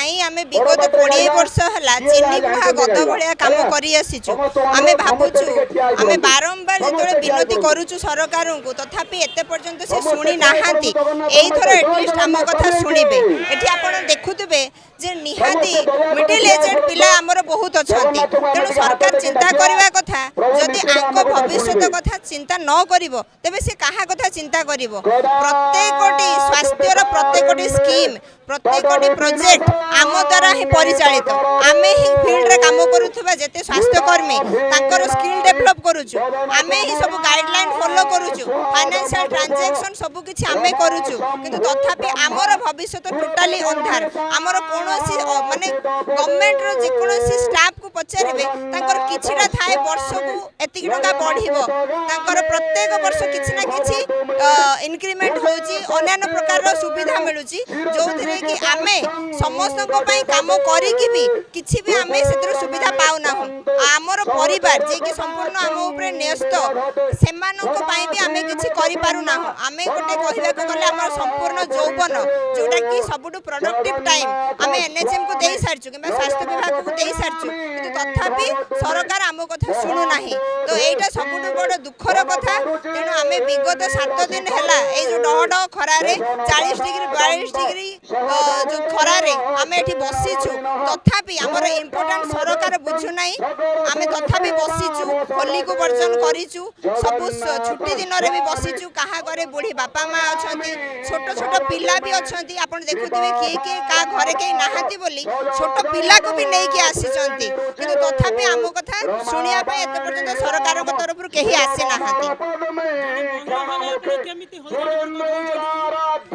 नाई आमे विगत 20 वर्ष हला चीनी बुहा गद भलिया काम करी आसीचु आमे भाबुचु आमे बारंबार जेतोले विनती करूचु सरकार को तथापि एते पर्यंत से सुनी नाहांती एई थोर एटलिस्ट हम कथा सुनिबे एठी आपण देखुतबे जे निहाती मिडिल एजेड पिला हमर बहुत अछंती तेणु सरकार चिंता करबा कथा जदि आंको भविष्य कथा चिंता न करिवो तबे से कहा कथा चिंता करिवो प्रत्येकटी स्वास्थ्यर प्रत्येकटी स्कीम प्रत्येकटी प्रोजेक्ट आम द्वारा ही परिचालित आमे ही फील्ड रे काम करूथबा जेते स्वास्थ्यकर्मी तांकर स्किल डेवलप करूछु आमे ही सब गाइडलाइन फॉलो करूछु फाइनेंशियल ट्रांजैक्शन सब किछि आमे करूछु किंतु तथापि हमर भविष्य तो टोटली अंधार हमर कोनोसी माने गवर्नमेंट रो जे कोनोसी स्टाफ को पचारिबे तांकर किछिटा थाए वर्ष को एतिक टका बढ़िबो तांकर प्रत्येक वर्ष किछि ना किछि इंक्रीमेंट होउची अन्य प्रकार रो सुविधा मिलुची जोथिरे कि आमे समस्त को पई काम करी कि भी किछि भी आमे सेतिर सुविधा पाउ ना हमर परिवार जे कि संपूर्ण आम ऊपर न्यस्त सेमानन को पई भी आमे किछि करि पारु ना आमे गोटे कहिबा को गले हमर संपूर्ण यौवन जोटा कि सबुटु प्रोडक्टिव टाइम आमे एनएचएम को देई सारछु कि स्वास्थ्य विभाग को देई सारछु किंतु तथापि सरकार आम कथा सुनु नाही तो एटा सबुटु बड़ दुखर कथा तेनु आमे विगत 7 दिन हैला ए जो डड खरा रे 40 डिग्री 42 डिग्री जो खरा रे आमे एठी बसिछु तथापि हमर इंपोर्टेंट सरकार बुझु नाही आमे तथापि बसिछु होली को वर्जन करिछु सब छुट्टी दिन रे भी बसिछु कहा घरे बुढ़ी बापा माँ अछंती छोट छोट पिला भी अछंती आपण देखुथिबे के का घरे के नाहाती बोली छोट पिला को भी नै के आसीचंती किंतु तथापि हम कथा सुनिया पय एते पर्यंत सरकार को तरफ रु केही आसी नाहाती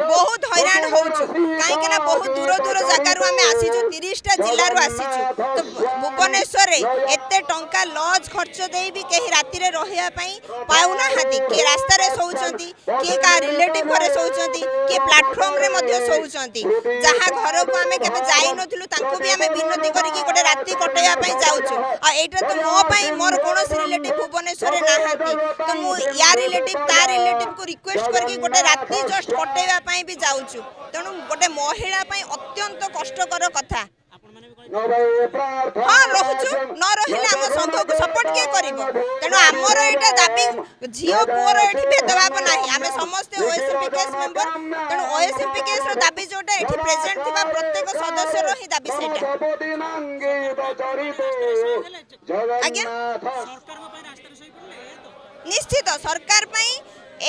बहुत हैरान होउछु काहे के ना बहुत दूर दूर जगह रु हमें आसीछु 30 टा जिल्ला रु आसीछु तो भुवनेश्वर रे एते टंका लॉज खर्च देई भी केही राति रे रहिया पई पाउना हाती के रास्ता रे सोउचंती के का रिलेटिव घरे सोउचंती के प्लेटफॉर्म रे मध्ये सोउचंती जहा घर को हमें केबे जाई नथिलु तांको भी हमें विनती करी कि गोटे राति कटैया पई जाउछु आ एटा तो मो पई मोर कोनोस रिलेटिव भुवनेश्वर रे नाहाती तो मु या रिलेटिव ता रिलेटिव को रिक्वेस्ट करके गोटे राति जस्ट कटैया पई भी जाउछु तेणु गोटे महिला पई अत्यंत कष्टकर कथा हाँ रोचु न रहिले हम संघ को सपोर्ट के करिवो तेणु हमर एटा दाबी झियो पुअर एठी भेदभाव नाही आमे समस्त ओएसएमपी केस मेंबर तेणु ओएसएमपी केस रो दाबी जोटा एठी प्रेजेंट थिबा प्रत्येक सदस्य रो ही दाबी सेटा आज्ञा सरकार को पई रास्ता सही पड़ले निश्चित सरकार पई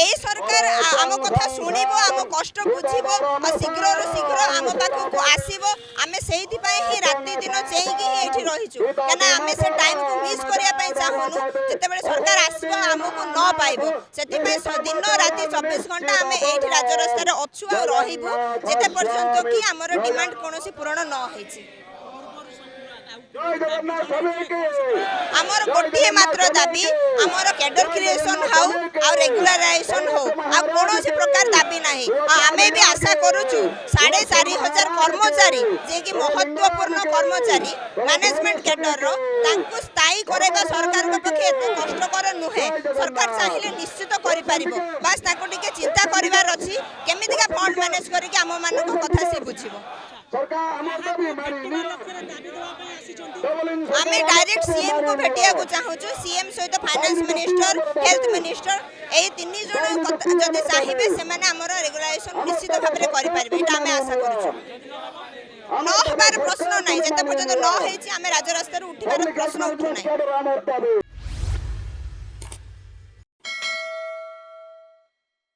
एई सरकार आम कथा सुनिबो आम कष्ट बुझिबो और शीघ्र रो शीघ्र आम पाखो को आसीबो आमे सेहिति पई ही राति दिन चेई कि एठी रहिछु कना आमे से टाइम को मिस करिया पई चाहनु जते बेले सरकार आसीबो हमको न पाइबो सेति पई दिन राति 24 घंटा आमे एठी राज्य रास्ता रे अछु आ रहिबो जते पर्यंत कि हमर डिमांड कोनोसी पूर्ण न होइछि आमर गोटे मात्र दाबी आमर कैडर क्रिएशन हाउ आ रेगुलराइजेशन हो आ कोनोसी प्रकार दाबी नाही आमे भी आशा करूछु 4500 कर्मचारी जे कि महत्वपूर्ण कर्मचारी मैनेजमेंट कैडर रो तांको स्थायी करेबा सरकार को पखे एते कष्टकर नुहे सरकार चाहिले निश्चित करि परिबो बस ताको टिके चिंता करिवार अछि केमिति का फंड मैनेज करि कि हम मान को कथा से बुझिबो आमे डायरेक्ट सीएम को भेटिया को चाहूछु सीएम सहित फाइनेंस मिनिस्टर हेल्थ मिनिस्टर ए तीन जण जदि चाहिबे से माने हमर रेगुलेशन निश्चित भाबरे करि परिबे एटा आमे आशा करूछु न हबार प्रश्न नाही जते पर्यंत न हेछि आमे राज्य रास्ता रे उठिबार प्रश्न उठु नाही।